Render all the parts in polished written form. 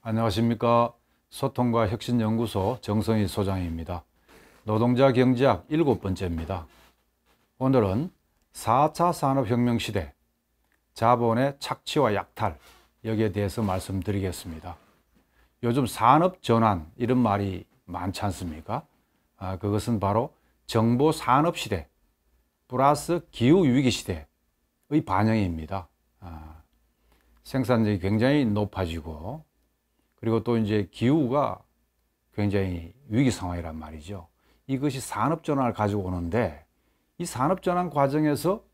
안녕하십니까. 소통과 혁신연구소 정성희 소장입니다. 노동자 경제학 7번째입니다. 오늘은 4차 산업혁명 시대 자본의 착취와 약탈, 여기에 대해서 말씀드리겠습니다. 요즘 산업전환 이런 말이 많지 않습니까? 그것은 바로 정보산업시대 플러스 기후위기 시대의 반영입니다. 생산력이 굉장히 높아지고, 그리고 또 이제 기후가 굉장히 위기 상황이란 말이죠. 이것이 산업전환을 가지고 오는데, 이 산업전환 과정에서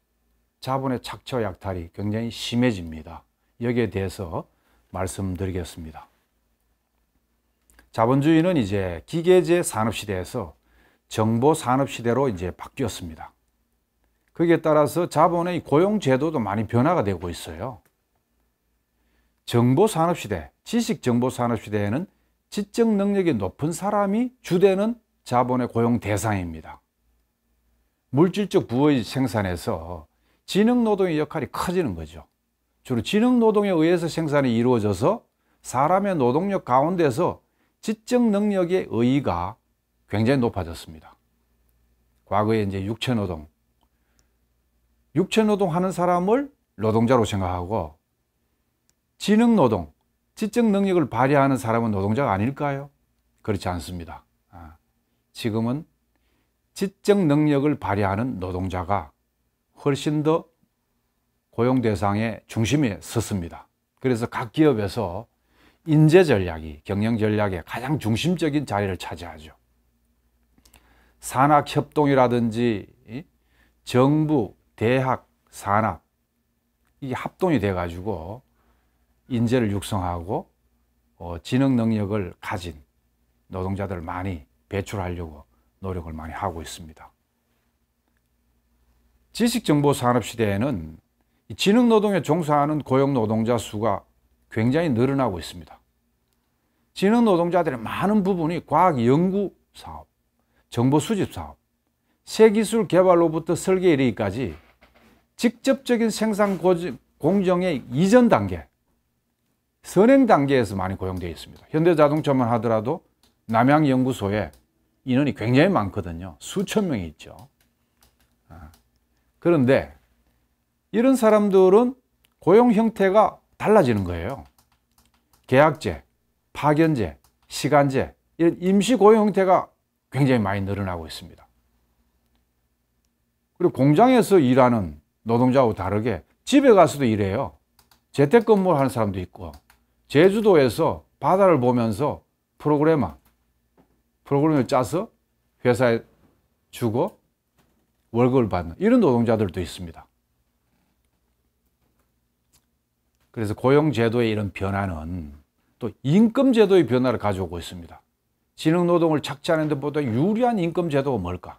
자본의 착취와 약탈이 굉장히 심해집니다. 여기에 대해서 말씀드리겠습니다. 자본주의는 이제 기계제 산업시대에서 정보산업시대로 이제 바뀌었습니다. 거기에 따라서 자본의 고용제도도 많이 변화가 되고 있어요. 정보산업시대, 지식정보산업시대에는 지적 능력이 높은 사람이 주되는 자본의 고용 대상입니다. 물질적 부의 생산에서 지능노동의 역할이 커지는 거죠. 주로 지능노동에 의해서 생산이 이루어져서 사람의 노동력 가운데서 지적 능력의 의의가 굉장히 높아졌습니다. 과거에 이제 육체노동 하는 사람을 노동자로 생각하고, 지능노동, 지적 능력을 발휘하는 사람은 노동자가 아닐까요? 그렇지 않습니다. 지금은 지적 능력을 발휘하는 노동자가 훨씬 더 고용 대상의 중심에 섰습니다. 그래서 각 기업에서 인재 전략이 경영 전략의 가장 중심적인 자리를 차지하죠. 산학협동이라든지 정부, 대학, 산업, 이게 합동이 돼가지고 인재를 육성하고 지능 능력을 가진 노동자들을 많이 배출하려고 노력을 많이 하고 있습니다. 지식정보산업 시대에는 지능노동에 종사하는 고용노동자 수가 굉장히 늘어나고 있습니다. 지능노동자들의 많은 부분이 과학연구사업, 정보수집사업, 새기술 개발로부터 설계 이르기까지 직접적인 생산 공정의 이전 단계, 선행 단계에서 많이 고용되어 있습니다. 현대자동차만 하더라도 남양연구소에 인원이 굉장히 많거든요. 수천 명이 있죠. 그런데 이런 사람들은 고용 형태가 달라지는 거예요. 계약제, 파견제, 시간제, 이런 임시 고용 형태가 굉장히 많이 늘어나고 있습니다. 그리고 공장에서 일하는 노동자하고 다르게 집에 가서도 일해요. 재택근무를 하는 사람도 있고, 제주도에서 바다를 보면서 프로그램을 짜서 회사에 주고 월급을 받는 이런 노동자들도 있습니다. 그래서 고용제도의 이런 변화는 또 임금제도의 변화를 가져오고 있습니다. 지능노동을 착취하는 데보다 유리한 임금제도가 뭘까?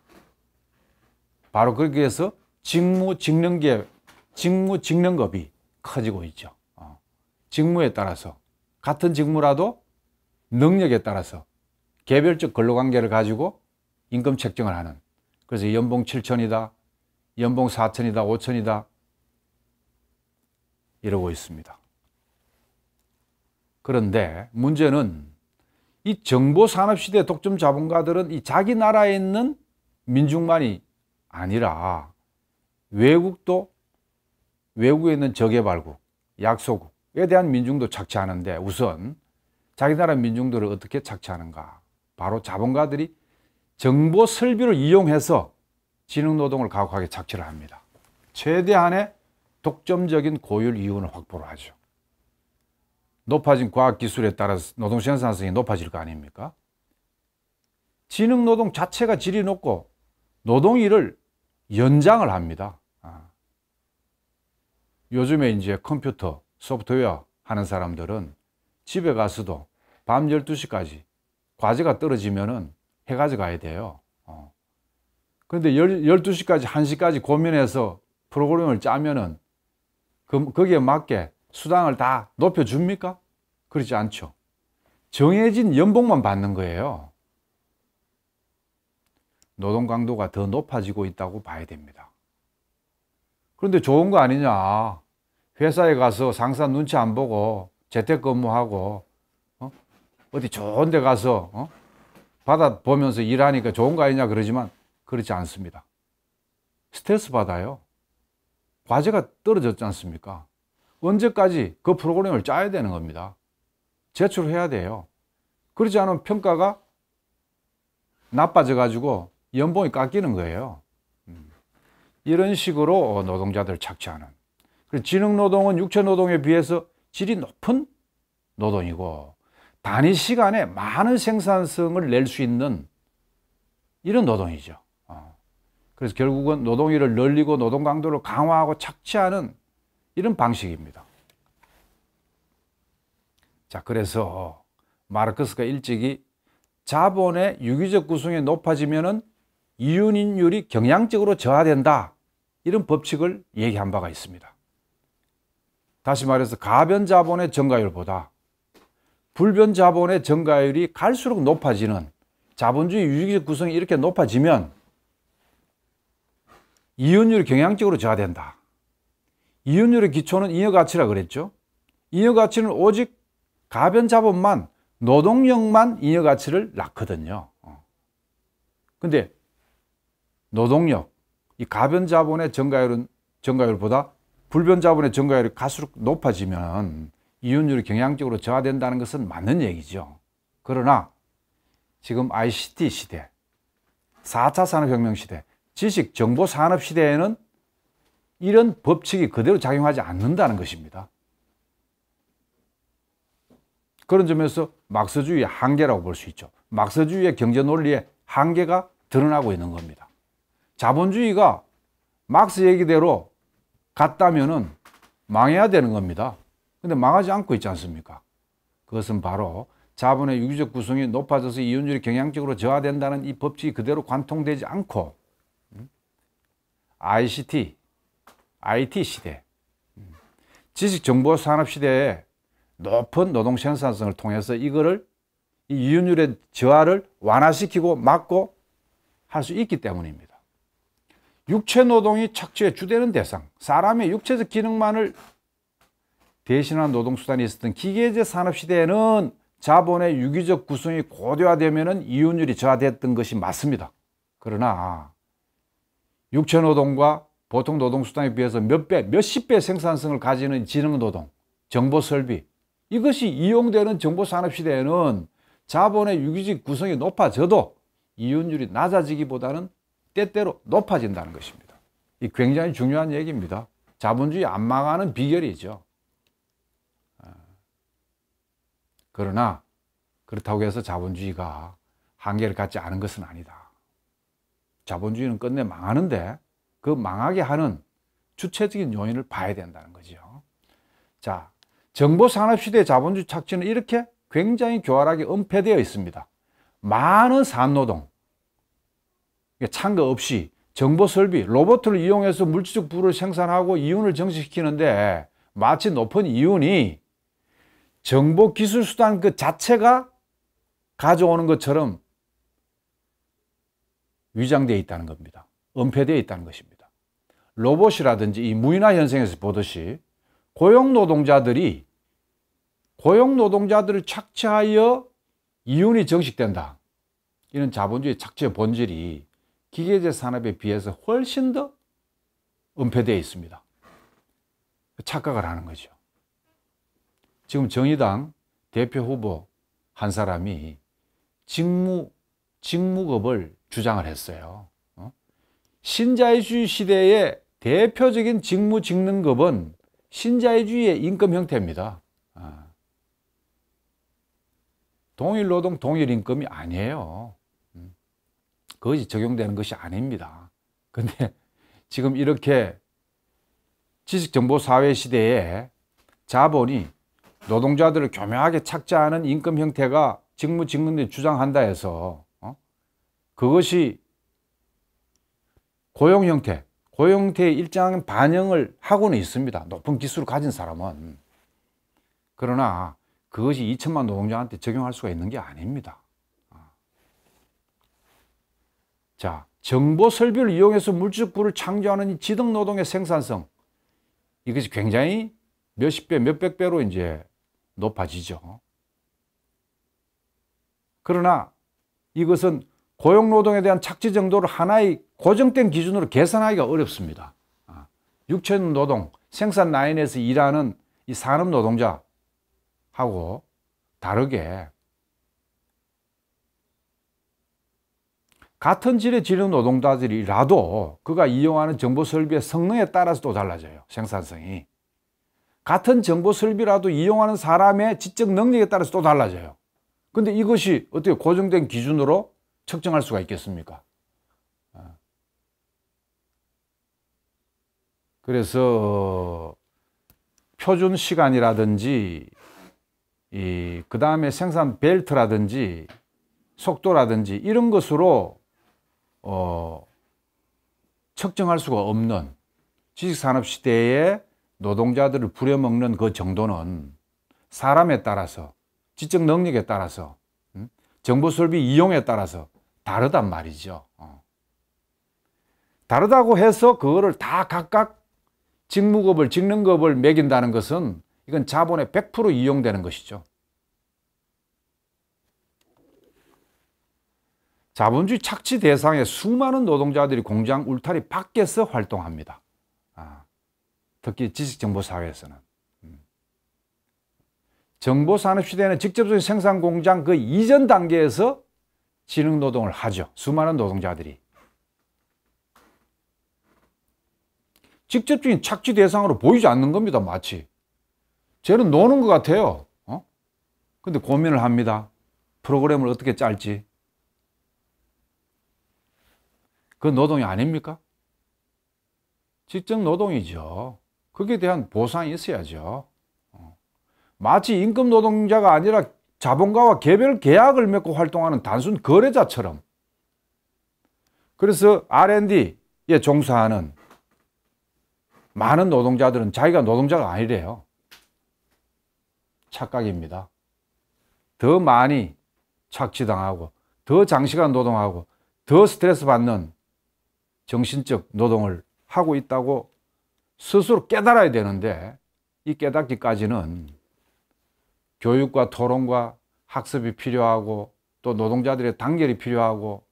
바로 거기에서 직무직능급이 커지고 있죠. 직무에 따라서, 같은 직무라도 능력에 따라서 개별적 근로관계를 가지고 임금 책정을 하는, 그래서 연봉 7천이다, 연봉 4천이다, 5천이다 이러고 있습니다. 그런데 문제는 이 정보산업시대 독점 자본가들은 이 자기 나라에 있는 민중만이 아니라 외국에 있는 저개발국, 약소국에 대한 민중도 착취하는데, 우선 자기 나라 민중들을 어떻게 착취하는가? 바로 자본가들이 정보 설비를 이용해서 지능노동을 가혹하게 착취를 합니다. 최대한의 독점적인 고율 이윤을 확보를 하죠. 높아진 과학기술에 따라서 노동 생산성이 높아질 거 아닙니까? 지능노동 자체가 질이 높고 노동일을 연장을 합니다. 요즘에 이제 컴퓨터, 소프트웨어 하는 사람들은 집에 가서도 밤 12시까지 과제가 떨어지면은 해가지고 가야 돼요. 그런데 12시까지, 1시까지 고민해서 프로그램을 짜면은 거기에 맞게 수당을 다 높여줍니까? 그렇지 않죠. 정해진 연봉만 받는 거예요. 노동 강도가 더 높아지고 있다고 봐야 됩니다. 그런데 좋은 거 아니냐. 회사에 가서 상사 눈치 안 보고 재택근무하고 어디 좋은 데 가서 바다 보면서 일하니까 좋은 거 아니냐 그러지만 그렇지 않습니다. 스트레스 받아요. 과제가 떨어졌지 않습니까? 언제까지 그 프로그램을 짜야 되는 겁니다. 제출해야 돼요. 그러지 않으면 평가가 나빠져 가지고 연봉이 깎이는 거예요. 이런 식으로 노동자들을 착취하는. 그리고 지능노동은 육체노동에 비해서 질이 높은 노동이고 단위 시간에 많은 생산성을 낼 수 있는 이런 노동이죠. 그래서 결국은 노동일을 늘리고 노동 강도를 강화하고 착취하는 이런 방식입니다. 자, 그래서 마르크스가 일찍이 자본의 유기적 구성이 높아지면은 이윤율이 경향적으로 저하된다. 이런 법칙을 얘기한 바가 있습니다. 다시 말해서 가변 자본의 증가율보다 불변 자본의 증가율이 갈수록 높아지는 자본주의 유기적 구성이 이렇게 높아지면 이윤율이 경향적으로 저하된다. 이윤율의 기초는 잉여가치라 그랬죠. 잉여가치는 오직 가변 자본만 노동력만 잉여가치를 낳거든요. 근데 노동력, 이 가변 자본의 증가율보다 불변 자본의 증가율이 갈수록 높아지면 이윤율이 경향적으로 저하된다는 것은 맞는 얘기죠. 그러나 지금 ICT 시대, 4차 산업혁명 시대, 지식 정보 산업 시대에는 이런 법칙이 그대로 작용하지 않는다는 것입니다. 그런 점에서 막스주의의 한계라고 볼 수 있죠. 막스주의의 경제 논리의 한계가 드러나고 있는 겁니다. 자본주의가 막스 얘기대로 갔다면은 망해야 되는 겁니다. 근데 망하지 않고 있지 않습니까? 그것은 바로 자본의 유기적 구성이 높아져서 이윤율이 경향적으로 저하된다는 이 법칙이 그대로 관통되지 않고 ICT, IT 시대, 지식정보산업 시대에 높은 노동 생산성을 통해서 이거를 이 이윤율의 저하를 완화시키고 막고 할 수 있기 때문입니다. 육체노동이 착취의 주되는 대상, 사람의 육체적 기능만을 대신한 노동수단이 있었던 기계제 산업시대에는 자본의 유기적 구성이 고도화되면 이윤율이 저하됐던 것이 맞습니다. 그러나 육체노동과 보통 노동수단에 비해서 몇 배, 몇십 배 생산성을 가지는 지능노동, 정보설비, 이것이 이용되는 정보산업시대에는 자본의 유기적 구성이 높아져도 이윤율이 낮아지기보다는 때때로 높아진다는 것입니다. 이 굉장히 중요한 얘기입니다. 자본주의 안 망하는 비결이죠. 그러나 그렇다고 해서 자본주의가 한계를 갖지 않은 것은 아니다. 자본주의는 끝내 망하는데 그 망하게 하는 주체적인 요인을 봐야 된다는 거죠. 자, 정보산업시대의 자본주의 착취는 이렇게 굉장히 교활하게 은폐되어 있습니다. 많은 산노동, 참가 없이 정보설비, 로봇을 이용해서 물질적 부를 생산하고 이윤을 증식시키는데 마치 높은 이윤이 정보기술수단 그 자체가 가져오는 것처럼 위장되어 있다는 겁니다. 은폐되어 있다는 것입니다. 로봇이라든지 이 무인화 현상에서 보듯이 고용노동자들을 착취하여 이윤이 증식된다. 이런 자본주의 착취의 본질이 기계제 산업에 비해서 훨씬 더 은폐되어 있습니다. 착각을 하는 거죠. 지금 정의당 대표 후보 한 사람이 직무급을 주장을 했어요. 신자유주의 시대의 대표적인 직무직능급은 신자유주의의 임금 형태입니다. 동일 노동, 동일 임금이 아니에요. 그것이 적용되는 것이 아닙니다. 근데 지금 이렇게 지식정보사회 시대에 자본이 노동자들을 교묘하게 착취하는 임금 형태가 직무직능을 주장한다 해서 그것이 고용 형태의 일정한 반영을 하고는 있습니다. 높은 기술을 가진 사람은. 그러나 그것이 2천만 노동자한테 적용할 수가 있는 게 아닙니다. 자, 정보 설비를 이용해서 물질적 부를 창조하는 이 지능노동의 생산성, 이것이 굉장히 몇십 배, 몇백 배로 이제 높아지죠. 그러나 이것은 고용노동에 대한 착취 정도를 하나의 고정된 기준으로 계산하기가 어렵습니다. 육체노동, 생산 라인에서 일하는 이 산업 노동자하고 다르게 같은 질의 지능 노동자들이라도 그가 이용하는 정보 설비의 성능에 따라서 또 달라져요. 생산성이. 같은 정보 설비라도 이용하는 사람의 지적 능력에 따라서 또 달라져요. 근데 이것이 어떻게 고정된 기준으로 측정할 수가 있겠습니까? 그래서 표준 시간이라든지 그 다음에 생산 벨트라든지 속도라든지 이런 것으로 측정할 수가 없는 지식산업 시대의 노동자들을 부려먹는 그 정도는 사람에 따라서, 지적 능력에 따라서, 정보설비 이용에 따라서 다르단 말이죠. 다르다고 해서 그거를 다 각각 직무급을, 직능급을 매긴다는 것은 이건 자본의 100% 이용되는 것이죠. 자본주의 착취 대상의 수많은 노동자들이 공장 울타리 밖에서 활동합니다. 특히 지식정보사회에서는. 정보산업시대에는 직접적인 생산공장 그 이전 단계에서 지능노동을 하죠. 수많은 노동자들이. 직접적인 착취 대상으로 보이지 않는 겁니다. 마치. 쟤는 노는 것 같아요. 근데 고민을 합니다. 프로그램을 어떻게 짤지. 그 노동이 아닙니까? 직접 노동이죠. 거기에 대한 보상이 있어야죠. 마치 임금 노동자가 아니라 자본가와 개별 계약을 맺고 활동하는 단순 거래자처럼. 그래서 R&D에 종사하는 많은 노동자들은 자기가 노동자가 아니래요. 착각입니다. 더 많이 착취당하고 더 장시간 노동하고 더 스트레스 받는 정신적 노동을 하고 있다고 스스로 깨달아야 되는데, 이 깨닫기까지는 교육과 토론과 학습이 필요하고 또 노동자들의 단결이 필요하고,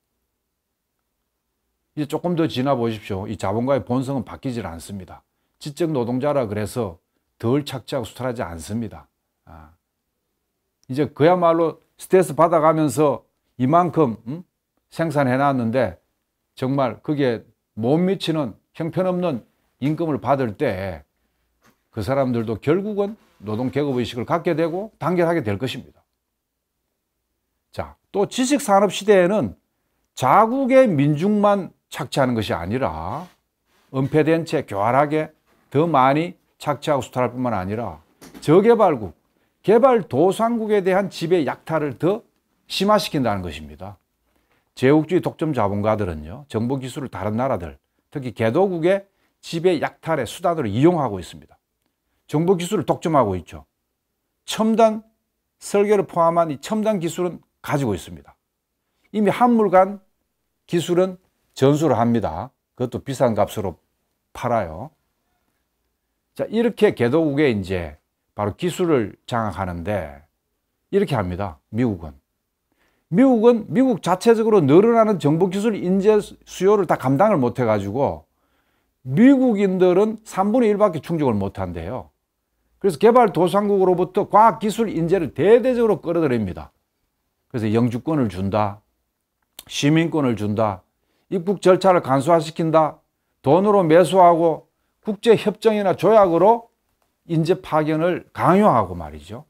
이제 조금 더 지나 보십시오. 이 자본가의 본성은 바뀌질 않습니다. 지적 노동자라 그래서 덜 착취하고 수탈하지 않습니다. 이제 그야말로 스트레스 받아가면서 이만큼 생산해 놨는데 정말 그게 못 미치는 형편없는 임금을 받을 때 그 사람들도 결국은 노동계급의식을 갖게 되고 단결하게 될 것입니다. 자, 또 지식산업 시대에는 자국의 민중만 착취하는 것이 아니라 은폐된 채 교활하게 더 많이 착취하고 수탈할 뿐만 아니라 저개발국, 개발도상국에 대한 지배 약탈을 더 심화시킨다는 것입니다. 제국주의 독점 자본가들은요, 정보기술을 다른 나라들, 특히 개도국의 지배 약탈의 수단으로 이용하고 있습니다. 정보기술을 독점하고 있죠. 첨단 설계를 포함한 이 첨단 기술은 가지고 있습니다. 이미 한물 간 기술은 전수를 합니다. 그것도 비싼 값으로 팔아요. 자, 이렇게 개도국에 이제 바로 기술을 장악하는데 이렇게 합니다. 미국은 미국 자체적으로 늘어나는 정보기술 인재 수요를 다 감당을 못 해가지고 미국인들은 3분의 1밖에 충족을 못 한대요. 그래서 개발도상국으로부터 과학기술 인재를 대대적으로 끌어들입니다. 그래서 영주권을 준다, 시민권을 준다, 입국 절차를 간소화시킨다, 돈으로 매수하고 국제협정이나 조약으로 인재 파견을 강요하고 말이죠.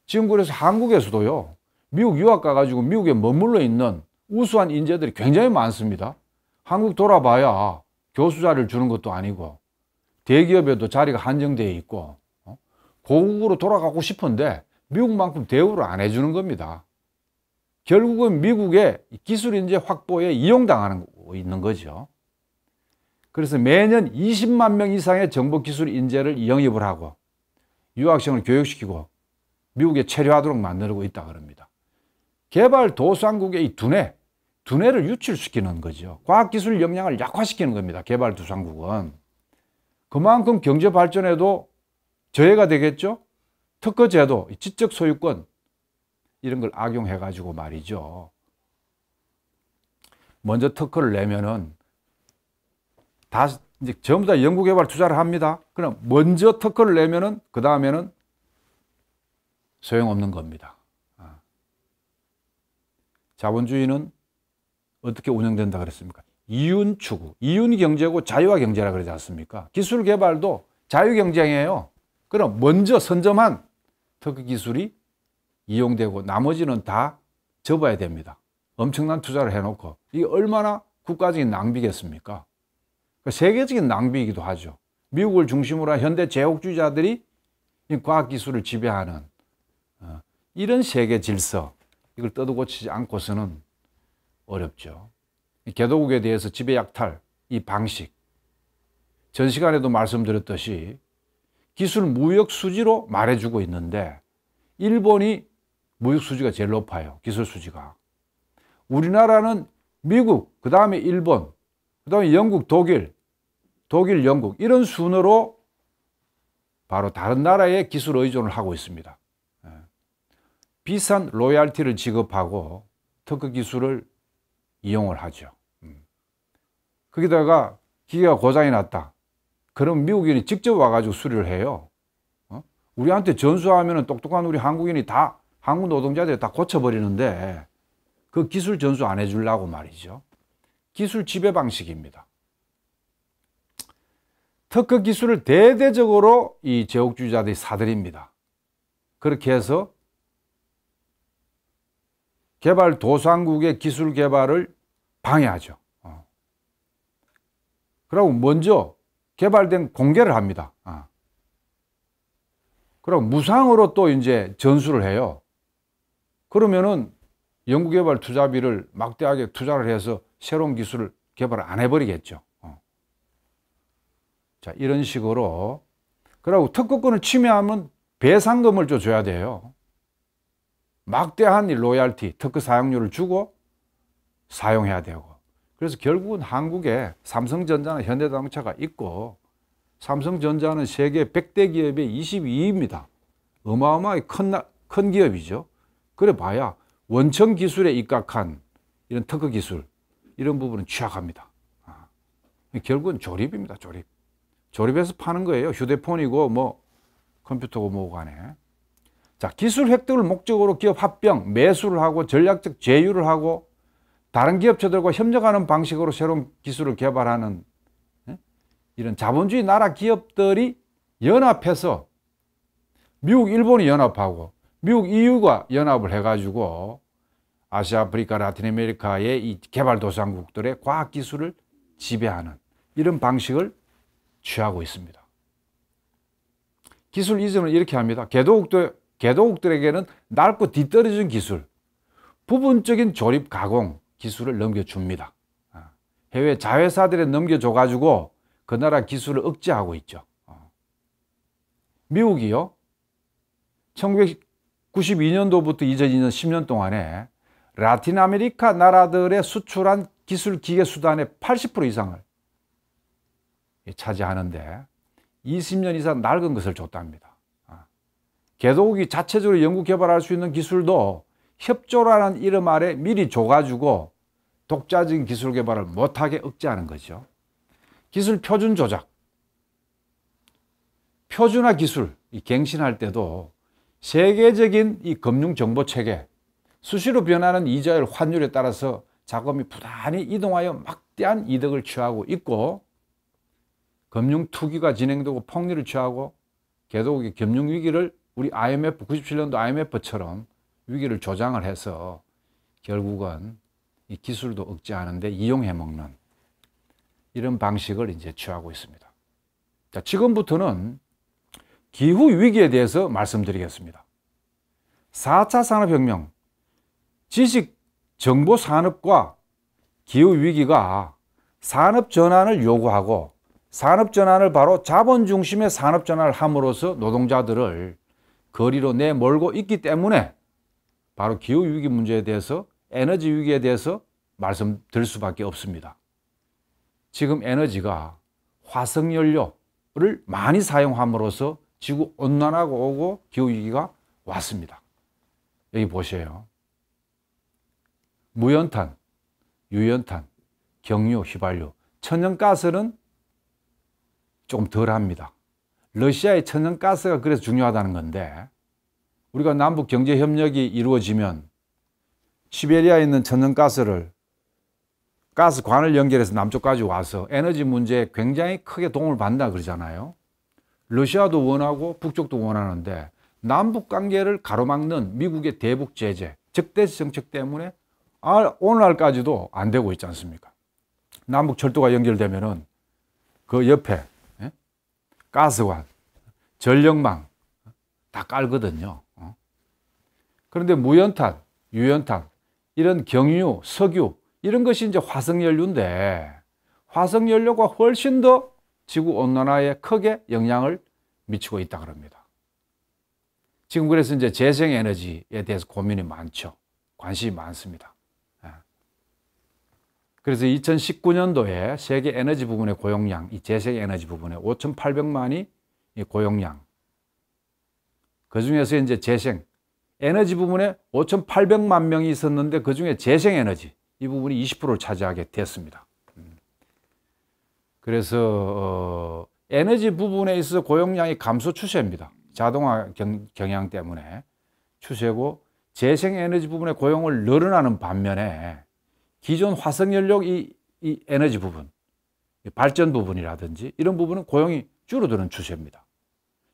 지금 그래서 한국에서도요, 미국 유학 가가지고 미국에 머물러 있는 우수한 인재들이 굉장히 많습니다. 한국 돌아봐야 교수 자리를 주는 것도 아니고 대기업에도 자리가 한정되어 있고 고국으로 돌아가고 싶은데 미국만큼 대우를 안 해주는 겁니다. 결국은 미국의 기술 인재 확보에 이용당하는 있는 거죠. 그래서 매년 20만 명 이상의 정보기술 인재를 영입을 하고 유학생을 교육시키고 미국에 체류하도록 만들고 있다 그럽니다. 개발도상국의 이 두뇌를 유출시키는 거죠. 과학기술 역량을 약화시키는 겁니다. 개발도상국은. 그만큼 경제발전에도 저해가 되겠죠. 특허제도, 지적 소유권, 이런 걸 악용해 가지고 말이죠. 먼저 특허를 내면은 다 이제 전부 다 연구개발 투자를 합니다. 그럼 먼저 특허를 내면은 그 다음에는 소용없는 겁니다. 자본주의는 어떻게 운영된다 그랬습니까? 이윤 추구, 이윤 경제고 자유화 경제라 그러지 않습니까? 기술 개발도 자유 경쟁이에요. 그럼 먼저 선점한 특허 기술이 이용되고 나머지는 다 접어야 됩니다. 엄청난 투자를 해놓고 이게 얼마나 국가적인 낭비겠습니까? 세계적인 낭비이기도 하죠. 미국을 중심으로 한 현대 제국주의자들이 과학기술을 지배하는 이런 세계 질서, 이걸 떠도고치지 않고서는 어렵죠. 개도국에 대해서 지배약탈, 이 방식, 전 시간에도 말씀드렸듯이 기술 무역 수지로 말해주고 있는데 일본이 무역 수지가 제일 높아요. 기술 수지가. 우리나라는 미국, 그 다음에 일본, 그 다음에 영국, 독일, 영국 이런 순으로 바로 다른 나라의 기술 의존을 하고 있습니다. 비싼 로얄티를 지급하고 특허 기술을 이용을 하죠. 거기다가 기계가 고장이 났다. 그럼 미국인이 직접 와가지고 수리를 해요. 우리한테 전수하면 똑똑한 우리 한국인이 다, 한국 노동자들이 다 고쳐버리는데 그 기술 전수 안 해주려고 말이죠. 기술 지배 방식입니다. 특허 기술을 대대적으로 이 제국주의자들이 사들입니다. 그렇게 해서 개발도상국의 기술 개발을 방해하죠. 그리고 먼저 개발된 공개를 합니다. 그리고 무상으로 또 이제 전수를 해요. 그러면은 연구개발 투자비를 막대하게 투자를 해서 새로운 기술을 개발 안 해버리겠죠. 자, 이런 식으로. 그리고 특허권을 침해하면 배상금을 줘야 돼요. 막대한 로얄티, 특허 사용료를 주고 사용해야 되고. 그래서 결국은 한국에 삼성전자나 현대자동차가 있고, 삼성전자는 세계 100대 기업의 22위입니다. 어마어마하게 큰 기업이죠. 그래 봐야 원천 기술에 입각한 이런 특허 기술, 이런 부분은 취약합니다. 결국은 조립입니다, 조립. 조립해서 파는 거예요. 휴대폰이고 뭐 컴퓨터고 뭐고 간에. 자, 기술 획득을 목적으로 기업 합병, 매수를 하고 전략적 제휴를 하고 다른 기업체들과 협력하는 방식으로 새로운 기술을 개발하는 이런 자본주의 나라 기업들이 연합해서 미국, 일본이 연합하고 미국, EU가 연합을 해가지고 아시아, 아프리카, 라틴 아메리카의 이 개발도상국들의 과학기술을 지배하는 이런 방식을 취하고 있습니다. 기술 이전을 이렇게 합니다. 개도국들에게는 넓고 뒤떨어진 기술, 부분적인 조립 가공 기술을 넘겨줍니다. 해외 자회사들에 넘겨줘가지고 그 나라 기술을 억제하고 있죠. 미국이요, 1992년도부터 2002년 10년 동안에 라틴 아메리카 나라들의 수출한 기술 기계 수단의 80% 이상을 차지하는데 20년 이상 낡은 것을 줬답니다. 개도국이 자체적으로 연구 개발할 수 있는 기술도 협조라는 이름 아래 미리 줘가지고 독자적인 기술 개발을 못하게 억제하는 거죠. 기술 표준 조작, 표준화 기술 갱신할 때도 세계적인 이 금융 정보 체계, 수시로 변하는 이자율 환율에 따라서 자금이 부단히 이동하여 막대한 이득을 취하고 있고, 금융 투기가 진행되고 폭리를 취하고 개도국이 금융 위기를 우리 IMF 97년도 IMF처럼 위기를 조장을 해서 결국은 이 기술도 억제하는데 이용해 먹는 이런 방식을 이제 취하고 있습니다. 자, 지금부터는 기후 위기에 대해서 말씀드리겠습니다. 4차 산업혁명, 지식 정보 산업과 기후 위기가 산업 전환을 요구하고 산업 전환을 바로 자본 중심의 산업 전환을 함으로써 노동자들을 거리로 내몰고 있기 때문에 바로 기후 위기 문제에 대해서, 에너지 위기에 대해서 말씀드릴 수밖에 없습니다. 지금 에너지가 화석연료를 많이 사용함으로써 지구 온난화가 오고 기후 위기가 왔습니다. 여기 보세요. 무연탄, 유연탄, 경유, 휘발유, 천연가스는 조금 덜합니다. 러시아의 천연가스가 그래서 중요하다는 건데, 우리가 남북 경제협력이 이루어지면 시베리아에 있는 천연가스를 가스관을 연결해서 남쪽까지 와서 에너지 문제에 굉장히 크게 도움을 받는다 그러잖아요. 러시아도 원하고 북쪽도 원하는데 남북 관계를 가로막는 미국의 대북 제재, 적대시 정책 때문에 오늘날까지도 안 되고 있지 않습니까? 남북 철도가 연결되면은 그 옆에 가스관, 전력망 다 깔거든요. 그런데 무연탄, 유연탄, 이런 경유, 석유 이런 것이 이제 화석연료인데 화석연료가 훨씬 더 지구 온난화에 크게 영향을 미치고 있다 그럽니다. 지금 그래서 이제 재생에너지에 대해서 고민이 많죠. 관심이 많습니다. 그래서 2019년도에 세계 에너지 부분의 고용량, 이 재생에너지 부분에 5,800만이 고용량. 그 중에서 이제 재생 에너지 부분에 5,800만 명이 있었는데 그 중에 재생에너지 이 부분이 20%를 차지하게 됐습니다. 그래서 에너지 부분에 있어서 고용량이 감소 추세입니다. 자동화 경향 때문에 추세고, 재생에너지 부분의 고용을 늘어나는 반면에 기존 화석연료 이 에너지 부분, 발전 부분이라든지 이런 부분은 고용이 줄어드는 추세입니다.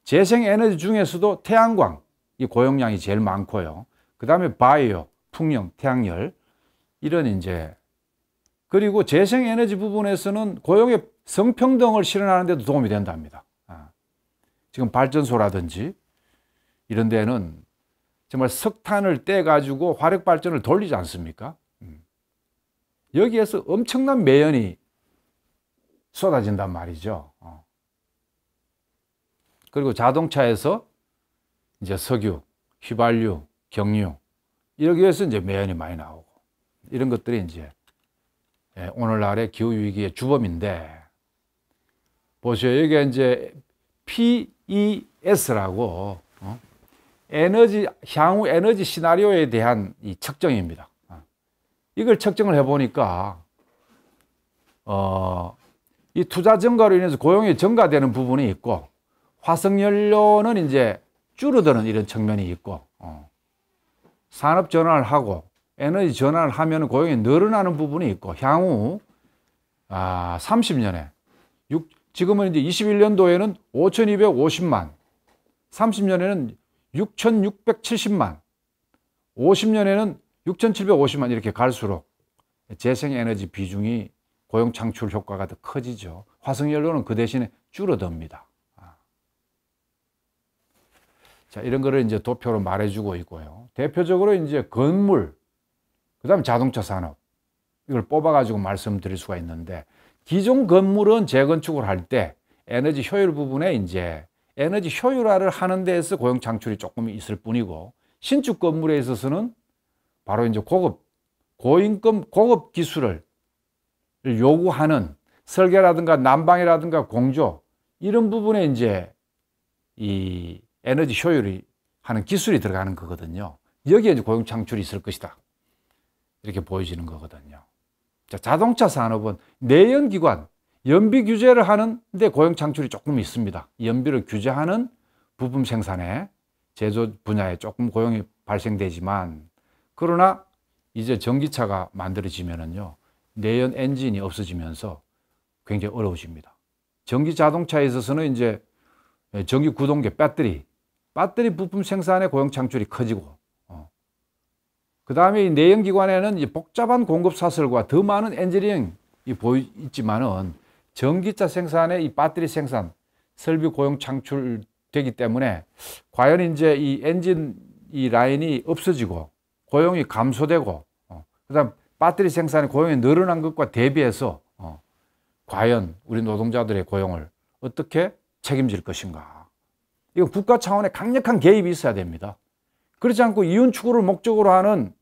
재생에너지 중에서도 태양광 이 고용량이 제일 많고요. 그 다음에 바이오, 풍력, 태양열 이런 이제, 그리고 재생에너지 부분에서는 고용의 성평등을 실현하는 데도 도움이 된답니다. 지금 발전소라든지 이런 데는 정말 석탄을 떼가지고 화력발전을 돌리지 않습니까? 여기에서 엄청난 매연이 쏟아진단 말이죠. 그리고 자동차에서 이제 석유, 휘발유, 경유 여기에서 이제 매연이 많이 나오고 이런 것들이 이제 오늘날의 기후위기의 주범인데, 보세요. 여기가 이제 PES라고 향후 에너지 시나리오에 대한 이 측정입니다. 이걸 측정을 해보니까 이 투자 증가로 인해서 고용이 증가되는 부분이 있고, 화석연료는 이제 줄어드는 이런 측면이 있고, 산업 전환을 하고 에너지 전환을 하면 고용이 늘어나는 부분이 있고, 향후 30년에 지금은 이제 21년도에는 5,250만, 30년에는 6,670만, 50년에는 6,750만 이렇게 갈수록 재생에너지 비중이 고용 창출 효과가 더 커지죠. 화석연료는 그 대신에 줄어듭니다. 자, 이런 거를 이제 도표로 말해주고 있고요. 대표적으로 이제 건물, 그 다음에 자동차 산업, 이걸 뽑아가지고 말씀드릴 수가 있는데, 기존 건물은 재건축을 할 때 에너지 효율 부분에 이제 에너지 효율화를 하는 데에서 고용 창출이 조금 있을 뿐이고, 신축 건물에 있어서는 바로 이제 고임금 고급 기술을 요구하는 설계라든가 난방이라든가 공조 이런 부분에 이제 이 에너지 효율이 하는 기술이 들어가는 거거든요. 여기에 이제 고용 창출이 있을 것이다. 이렇게 보여지는 거거든요. 자, 자동차 산업은 내연기관, 연비 규제를 하는데 고용 창출이 조금 있습니다. 연비를 규제하는 부품 생산에, 제조 분야에 조금 고용이 발생되지만, 그러나 이제 전기차가 만들어지면은요, 내연 엔진이 없어지면서 굉장히 어려워집니다. 전기 자동차에 있어서는 이제 전기 구동계, 배터리 부품 생산에 고용 창출이 커지고, 그 다음에 이 내연기관에는 이 복잡한 공급 사슬과 더 많은 엔지니어링이 있지만은 전기차 생산에 이 배터리 생산, 설비 고용 창출되기 때문에 과연 이제 이 엔진 이 라인이 없어지고 고용이 감소되고, 그다음 배터리 생산의 고용이 늘어난 것과 대비해서 과연 우리 노동자들의 고용을 어떻게 책임질 것인가? 이거 국가 차원의 강력한 개입이 있어야 됩니다. 그렇지 않고 이윤 추구를 목적으로 하는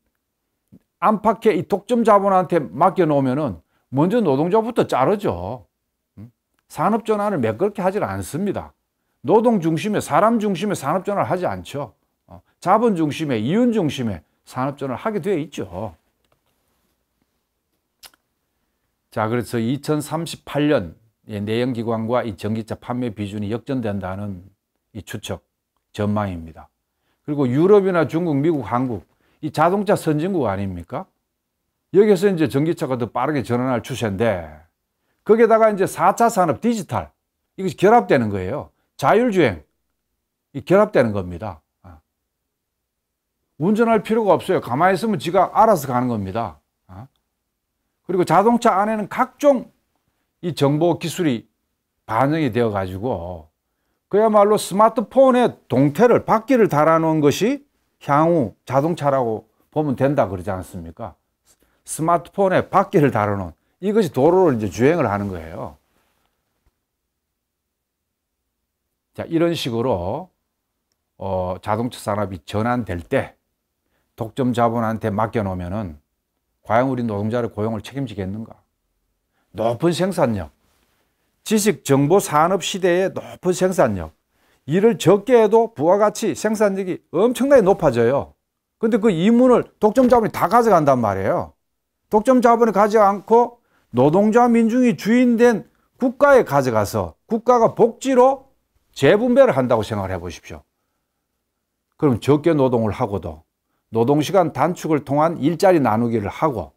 안팎의 이 독점 자본한테 맡겨놓으면은 먼저 노동자부터 자르죠. 산업 전환을 매끄럽게 하질 않습니다. 노동 중심의, 사람 중심의 산업 전환을 하지 않죠. 자본 중심의, 이윤 중심의 산업전환을 하게 되어 있죠. 자, 그래서 2038년 내연기관과 이 전기차 판매 비중이 역전된다는 이 추측, 전망입니다. 그리고 유럽이나 중국, 미국, 한국, 이 자동차 선진국 아닙니까? 여기서 이제 전기차가 더 빠르게 전환할 추세인데, 거기에다가 이제 4차 산업 디지털, 이것이 결합되는 거예요. 자율주행, 이 결합되는 겁니다. 운전할 필요가 없어요. 가만히 있으면 지가 알아서 가는 겁니다. 그리고 자동차 안에는 각종 이 정보 기술이 반영이 되어 가지고 그야말로 스마트폰의 동태를, 바퀴를 달아놓은 것이 향후 자동차라고 보면 된다 그러지 않습니까? 스마트폰에 바퀴를 달아놓은, 이것이 도로를 이제 주행을 하는 거예요. 자, 이런 식으로 자동차 산업이 전환될 때 독점 자본한테 맡겨놓으면은 과연 우리 노동자의 고용을 책임지겠는가? 높은 생산력, 지식 정보 산업 시대의 높은 생산력, 일을 적게 해도 부가가치 생산력이 엄청나게 높아져요. 근데 그 이문을 독점 자본이 다 가져간단 말이에요. 독점 자본이 가져가 않고 노동자 민중이 주인된 국가에 가져가서 국가가 복지로 재분배를 한다고 생각을 해 보십시오. 그럼 적게 노동을 하고도 노동시간 단축을 통한 일자리 나누기를 하고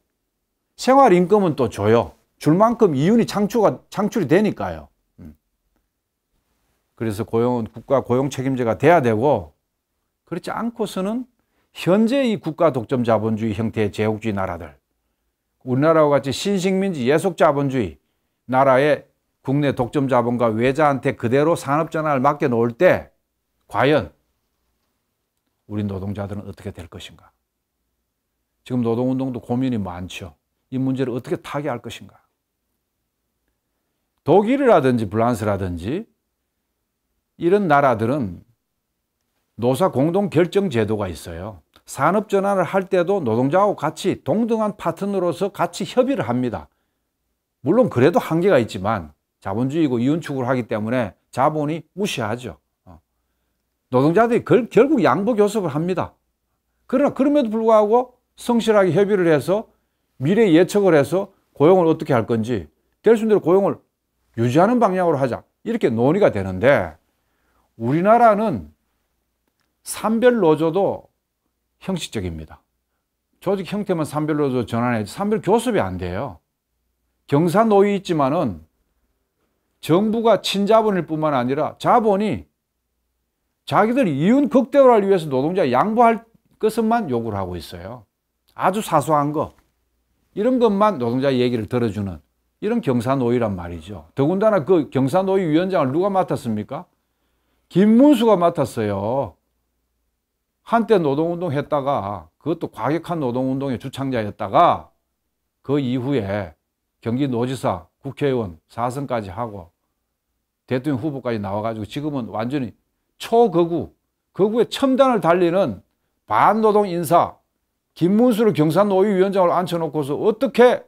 생활임금은 또 줘요. 줄 만큼 이윤이 창출이 되니까요. 그래서 고용은 국가 고용 책임제가 돼야 되고, 그렇지 않고서는 현재 이 국가 독점 자본주의 형태의 제국주의 나라들, 우리나라와 같이 신식민지 예속 자본주의 나라의 국내 독점 자본과 외자한테 그대로 산업 전환을 맡겨 놓을 때 과연 우리 노동자들은 어떻게 될 것인가? 지금 노동운동도 고민이 많죠. 이 문제를 어떻게 타개할 것인가? 독일이라든지 프랑스라든지 이런 나라들은 노사 공동 결정 제도가 있어요. 산업 전환을 할 때도 노동자하고 같이 동등한 파트너로서 같이 협의를 합니다. 물론 그래도 한계가 있지만 자본주의고 이윤 추구를 하기 때문에 자본이 무시하죠. 노동자들이 결국 양보 교섭을 합니다. 그러나 그럼에도 불구하고 성실하게 협의를 해서 미래 예측을 해서 고용을 어떻게 할 건지, 될 수 있는 대로 고용을 유지하는 방향으로 하자, 이렇게 논의가 되는데, 우리나라는 산별 노조도 형식적입니다. 조직 형태만 산별 노조 전환해야지 산별 교섭이 안 돼요. 경사노위 있지만은 정부가 친자본일 뿐만 아니라 자본이 자기들 이윤 극대화를 위해서 노동자에 양보할 것만 요구를 하고 있어요. 아주 사소한 거, 이런 것만 노동자의 얘기를 들어주는 이런 경사노위란 말이죠. 더군다나 그 경사노위 위원장을 누가 맡았습니까? 김문수가 맡았어요. 한때 노동운동 했다가, 그것도 과격한 노동운동의 주창자였다가 그 이후에 경기도지사, 국회의원 4선까지 하고 대통령 후보까지 나와가지고 지금은 완전히 거구의 첨단을 달리는 반노동 인사 김문수를 경산노위 위원장으로 앉혀놓고서 어떻게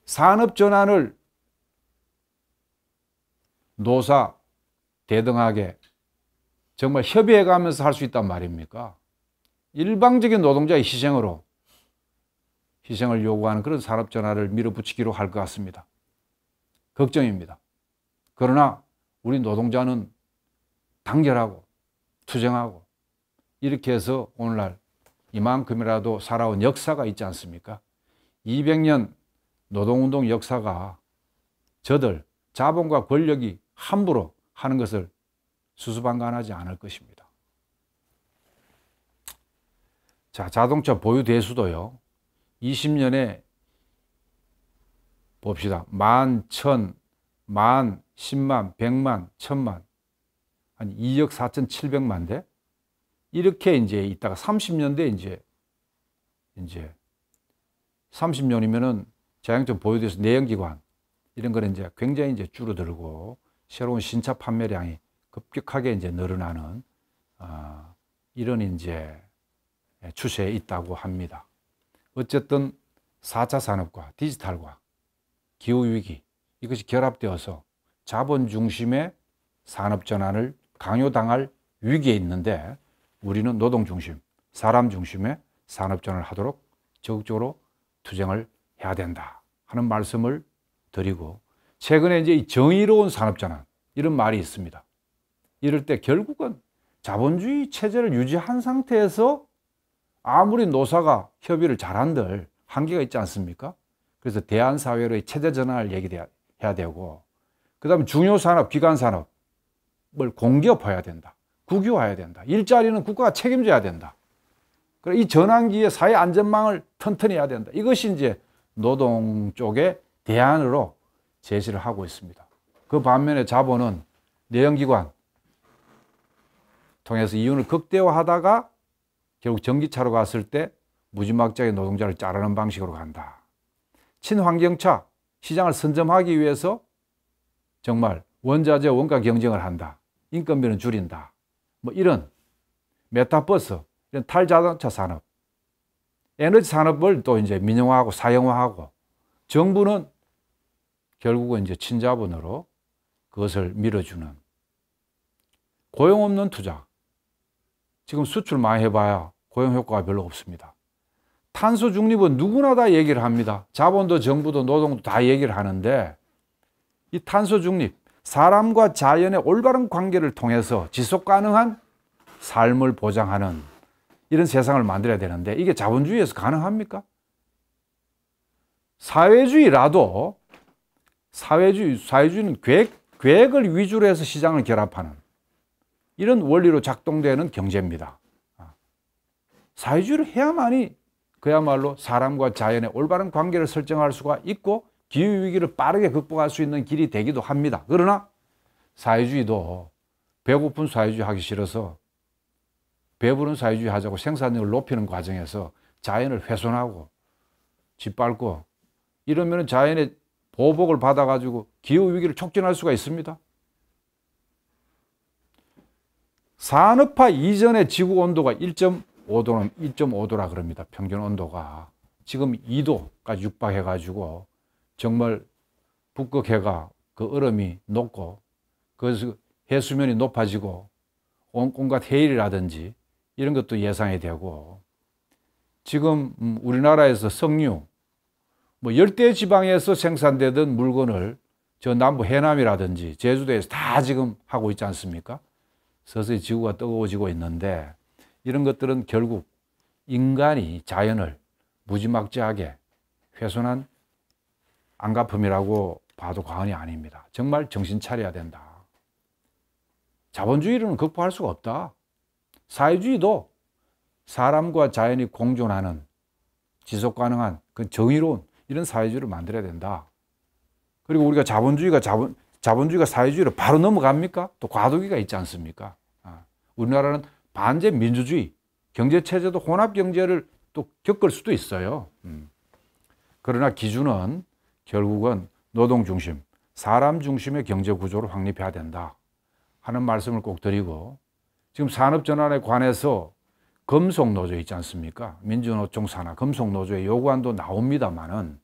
산업전환을 노사 대등하게 정말 협의해가면서 할 수 있단 말입니까? 일방적인 노동자의 희생을 요구하는 그런 산업전환을 밀어붙이기로 할 것 같습니다. 걱정입니다. 그러나 우리 노동자는 단결하고 투쟁하고 이렇게 해서 오늘날 이만큼이라도 살아온 역사가 있지 않습니까? 200년 노동운동 역사가 저들 자본과 권력이 함부로 하는 것을 수수방관하지 않을 것입니다. 자, 자동차 보유 대수도요. 20년에 봅시다. 10,000, 10,000, 10만, 100만, 1,000만, 한 2억 4,700만 대? 이렇게 이제 있다가 30년대 이제 30년이면은 자동차 보유돼서 내연기관 이런 거는 이제 굉장히 이제 줄어들고 새로운 신차 판매량이 급격하게 이제 늘어나는 이런 이제 추세에 있다고 합니다. 어쨌든 4차 산업과 디지털과 기후위기 이것이 결합되어서 자본 중심의 산업 전환을 강요당할 위기에 있는데 우리는 노동 중심, 사람 중심의 산업전환을 하도록 적극적으로 투쟁을 해야 된다 하는 말씀을 드리고, 최근에 이제 이 정의로운 산업전환 이런 말이 있습니다. 이럴 때 결국은 자본주의 체제를 유지한 상태에서 아무리 노사가 협의를 잘한들 한계가 있지 않습니까? 그래서 대한사회의 체제 전환을 얘기해야 되고, 그 다음에 중요 산업, 기관 산업을 공기업화해야 된다. 국유화해야 된다. 일자리는 국가가 책임져야 된다. 그래, 이 전환기에 사회 안전망을 튼튼히 해야 된다. 이것이 이제 노동 쪽의 대안으로 제시를 하고 있습니다. 그 반면에 자본은 내연기관 통해서 이윤을 극대화하다가 결국 전기차로 갔을 때 무지막지하게 노동자를 자르는 방식으로 간다. 친환경차 시장을 선점하기 위해서 정말 원자재 원가 경쟁을 한다. 인건비는 줄인다. 뭐 이런 메타버스, 이런 탈자동차 산업, 에너지 산업을 또 이제 민영화하고 사형화하고, 정부는 결국은 이제 친자본으로 그것을 밀어주는 고용 없는 투자. 지금 수출 많이 해봐야 고용 효과가 별로 없습니다. 탄소 중립은 누구나 다 얘기를 합니다. 자본도 정부도 노동도 다 얘기를 하는데, 이 탄소 중립, 사람과 자연의 올바른 관계를 통해서 지속 가능한 삶을 보장하는 이런 세상을 만들어야 되는데, 이게 자본주의에서 가능합니까? 사회주의라도 사회주의는 계획을 위주로 해서 시장을 결합하는 이런 원리로 작동되는 경제입니다. 사회주의를 해야만이 그야말로 사람과 자연의 올바른 관계를 설정할 수가 있고 기후위기를 빠르게 극복할 수 있는 길이 되기도 합니다. 그러나 사회주의도 배고픈 사회주의 하기 싫어서 배부른 사회주의 하자고 생산력을 높이는 과정에서 자연을 훼손하고 짓밟고 이러면 자연의 보복을 받아가지고 기후위기를 촉진할 수가 있습니다. 산업화 이전의 지구 온도가 1.5도라 그럽니다. 평균 온도가. 지금 2도까지 육박해가지고 정말 북극해가 그 얼음이 녹고 그래서 해수면이 높아지고 온갖 해일이라든지 이런 것도 예상이 되고, 지금 우리나라에서 석류, 뭐 열대 지방에서 생산되던 물건을 저 남부 해남이라든지 제주도에서 다 지금 하고 있지 않습니까? 서서히 지구가 뜨거워지고 있는데, 이런 것들은 결국 인간이 자연을 무지막지하게 훼손한 안가품이라고 봐도 과언이 아닙니다. 정말 정신 차려야 된다. 자본주의로는 극복할 수가 없다. 사회주의도 사람과 자연이 공존하는 지속 가능한 그 정의로운 이런 사회주의를 만들어야 된다. 그리고 우리가 자본주의가 사회주의로 바로 넘어갑니까? 또 과도기가 있지 않습니까? 우리나라는 반제 민주주의, 경제체제도 혼합경제를 또 겪을 수도 있어요. 그러나 기준은 결국은 노동 중심, 사람 중심의 경제 구조를 확립해야 된다 하는 말씀을 꼭 드리고, 지금 산업전환에 관해서 금속노조 있지 않습니까? 민주노총 산하 금속노조의 요구안도 나옵니다만은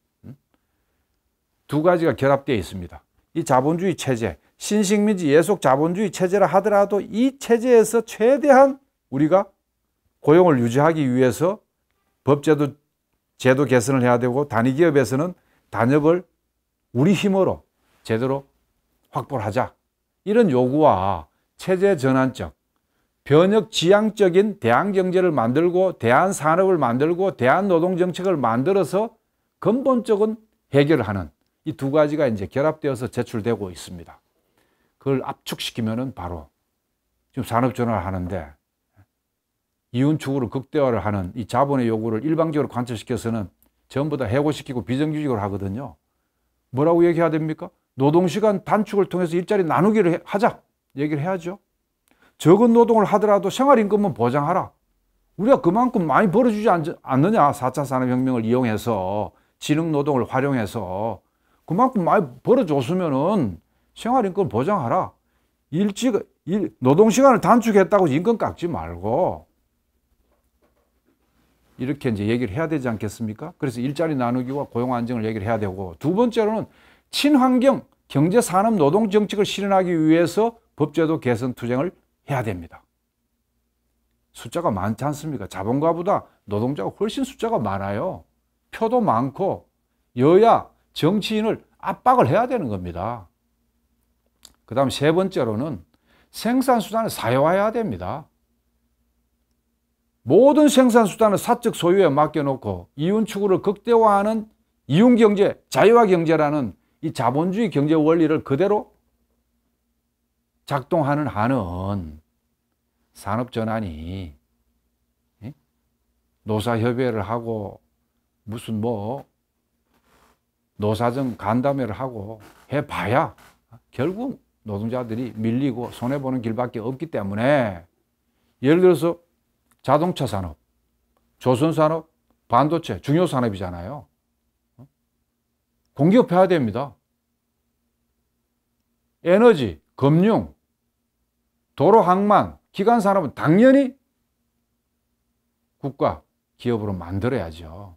두 가지가 결합되어 있습니다. 이 자본주의 체제, 신식민지 예속 자본주의 체제라 하더라도 이 체제에서 최대한 우리가 고용을 유지하기 위해서 법제도 제도 개선을 해야 되고, 단위기업에서는 단협을 우리 힘으로 제대로 확보를 하자. 이런 요구와 체제 전환적, 변혁 지향적인 대한경제를 만들고 대한산업을 만들고 대한노동정책을 만들어서 근본적인 해결을 하는 이 두 가지가 이제 결합되어서 제출되고 있습니다. 그걸 압축시키면은 바로 지금 산업전환을 하는데 이윤추구를 극대화를 하는 이 자본의 요구를 일방적으로 관철시켜서는 전부 다 해고시키고 비정규직으로 하거든요. 뭐라고 얘기해야 됩니까? 노동시간 단축을 통해서 일자리 나누기를 하자 얘기를 해야죠. 적은 노동을 하더라도 생활임금은 보장하라. 우리가 그만큼 많이 벌어주지 않느냐. 4차 산업혁명을 이용해서 지능노동을 활용해서 그만큼 많이 벌어줬으면은 생활임금 보장하라. 노동시간을 단축했다고 임금 깎지 말고 이렇게 이제 얘기를 해야 되지 않겠습니까? 그래서 일자리 나누기와 고용 안정을 얘기를 해야 되고, 두 번째로는 친환경 경제 산업 노동 정책을 실현하기 위해서 법제도 개선 투쟁을 해야 됩니다. 숫자가 많지 않습니까? 자본가보다 노동자가 훨씬 숫자가 많아요. 표도 많고 여야 정치인을 압박을 해야 되는 겁니다. 그 다음 세 번째로는 생산수단을 사회화해야 됩니다. 모든 생산수단을 사적 소유에 맡겨놓고 이윤 추구를 극대화하는 이윤경제, 자유화경제라는 이 자본주의 경제 원리를 그대로 작동하는 한은 산업전환이 노사협의회를 하고 무슨 노사정 간담회를 하고 해봐야 결국 노동자들이 밀리고 손해보는 길밖에 없기 때문에 예를 들어서 자동차 산업, 조선산업, 반도체 중요 산업이잖아요. 공기업해야 됩니다. 에너지, 금융, 도로 항만, 기관 산업은 당연히 국가 기업으로 만들어야죠.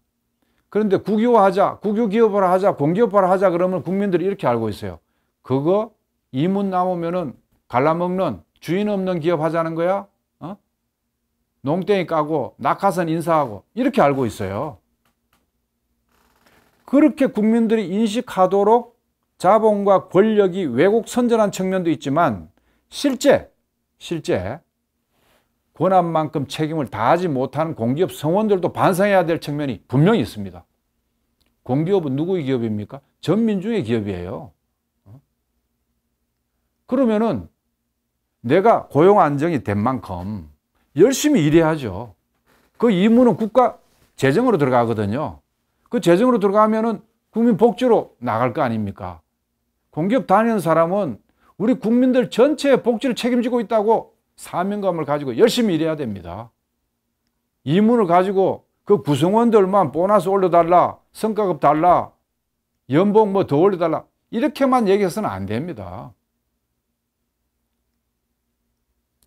그런데 국유화하자, 국유기업을 하자, 공기업화를 하자 그러면 국민들이 이렇게 알고 있어요. 그거 이문 남으면은 갈라먹는 주인 없는 기업 하자는 거야? 농땡이 까고 낙하산 인사하고 이렇게 알고 있어요. 그렇게 국민들이 인식하도록 자본과 권력이 왜곡 선전한 측면도 있지만 실제 권한만큼 책임을 다하지 못하는 공기업 성원들도 반성해야 될 측면이 분명히 있습니다. 공기업은 누구의 기업입니까? 전민중의 기업이에요. 그러면은 내가 고용 안정이 된 만큼 열심히 일해야죠. 그 이문은 국가 재정으로 들어가거든요. 그 재정으로 들어가면은 국민 복지로 나갈 거 아닙니까? 공기업 다니는 사람은 우리 국민들 전체의 복지를 책임지고 있다고 사명감을 가지고 열심히 일해야 됩니다. 이문을 가지고 그 구성원들만 보너스 올려달라, 성과급 달라, 연봉 더 올려달라 이렇게만 얘기해서는 안 됩니다.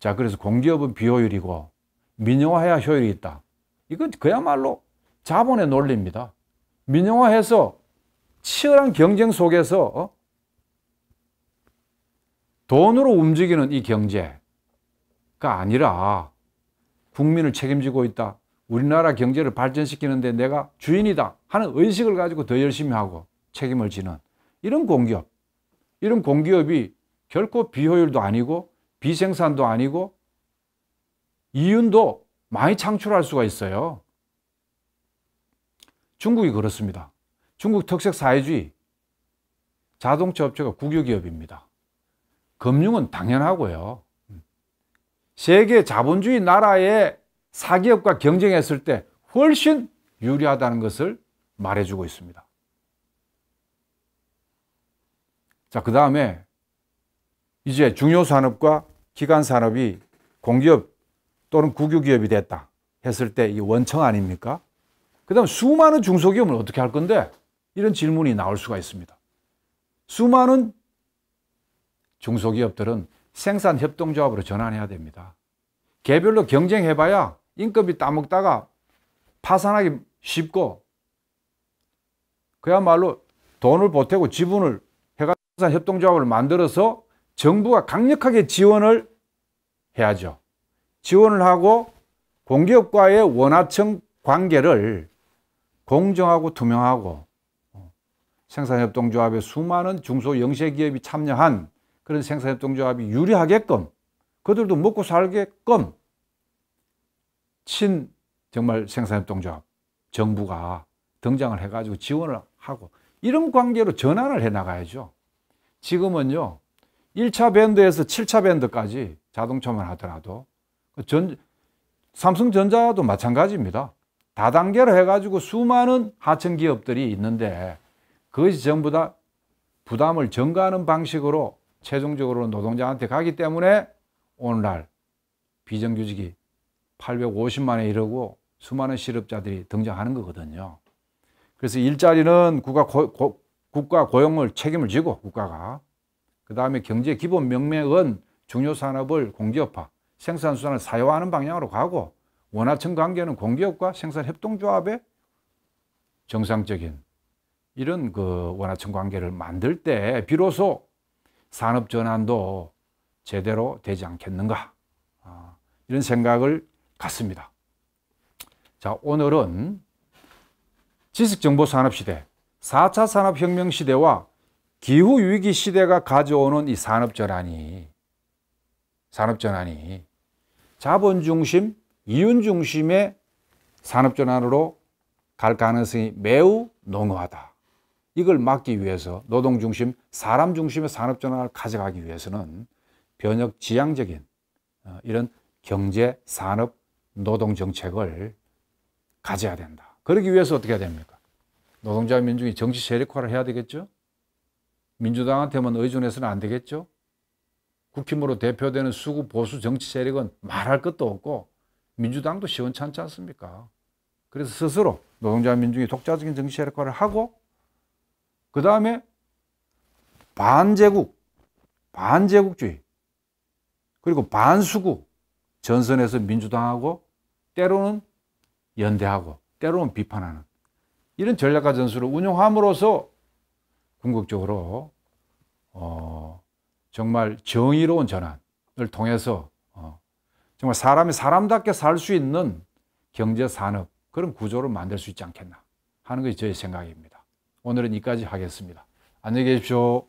자, 그래서 공기업은 비효율이고 민영화해야 효율이 있다. 이건 그야말로 자본의 논리입니다. 민영화해서 치열한 경쟁 속에서 돈으로 움직이는 이 경제가 아니라 국민을 책임지고 있다. 우리나라 경제를 발전시키는데 내가 주인이다 하는 의식을 가지고 더 열심히 하고 책임을 지는 이런 공기업. 이런 공기업이 결코 비효율도 아니고 비생산도 아니고 이윤도 많이 창출할 수가 있어요. 중국이 그렇습니다. 중국 특색 사회주의, 자동차 업체가 국유기업입니다. 금융은 당연하고요. 세계 자본주의 나라의 사기업과 경쟁했을 때 훨씬 유리하다는 것을 말해주고 있습니다. 자, 그 다음에 이제 중요 산업과 기관 산업이 공기업 또는 국유기업이 됐다 했을 때 이 원청 아닙니까? 그 다음 수많은 중소기업은 어떻게 할 건데? 이런 질문이 나올 수가 있습니다. 수많은 중소기업들은 생산협동조합으로 전환해야 됩니다. 개별로 경쟁해봐야 인건비 따먹다가 파산하기 쉽고 그야말로 돈을 보태고 지분을 해가 생산협동조합을 만들어서 정부가 강력하게 지원을 해야죠. 지원을 하고 공기업과의 원하청 관계를 공정하고 투명하고 생산협동조합에 수많은 중소 영세기업이 참여한 그런 생산협동조합이 유리하게끔 그들도 먹고 살게끔 정말 생산협동조합 정부가 등장을 해가지고 지원을 하고 이런 관계로 전환을 해 나가야죠. 지금은요 1차 밴드에서 7차 밴드까지 자동차만 하더라도 삼성전자도 마찬가지입니다. 다단계로 해가지고 수많은 하청 기업들이 있는데 그것이 전부 다 부담을 전가하는 방식으로 최종적으로 노동자한테 가기 때문에 오늘날 비정규직이 850만에 이르고 수많은 실업자들이 등장하는 거거든요. 그래서 일자리는 국가 고용을 책임을 지고 국가가 그 다음에 경제 기본 명맥은 중요 산업을 공기업화, 생산수단을 사유화하는 방향으로 가고 원하청 관계는 공기업과 생산협동조합의 정상적인 이런 그 원하청 관계를 만들 때 비로소 산업전환도 제대로 되지 않겠는가 이런 생각을 같습니다. 자, 오늘은 지식정보산업시대, 4차 산업혁명 시대와 기후위기 시대가 가져오는 이 산업전환이 자본중심, 이윤중심의 산업전환으로 갈 가능성이 매우 농후하다. 이걸 막기 위해서 노동중심, 사람중심의 산업전환을 가져가기 위해서는 변혁지향적인 이런 경제, 산업, 노동정책을 가져야 된다. 그러기 위해서 어떻게 해야 됩니까? 노동자 민중이 정치 세력화를 해야 되겠죠? 민주당한테만 의존해서는 안 되겠죠? 국힘으로 대표되는 수구 보수 정치 세력은 말할 것도 없고 민주당도 시원찮지 않습니까? 그래서 스스로 노동자 민중이 독자적인 정치 세력화를 하고 그 다음에 반제국주의 그리고 반수구 전선에서 민주당하고 때로는 연대하고 때로는 비판하는 이런 전략과 전술을 운용함으로써 궁극적으로 정말 정의로운 전환을 통해서 정말 사람이 사람답게 살 수 있는 경제, 산업 그런 구조를 만들 수 있지 않겠나 하는 것이 저의 생각입니다. 오늘은 여기까지 하겠습니다. 안녕히 계십시오.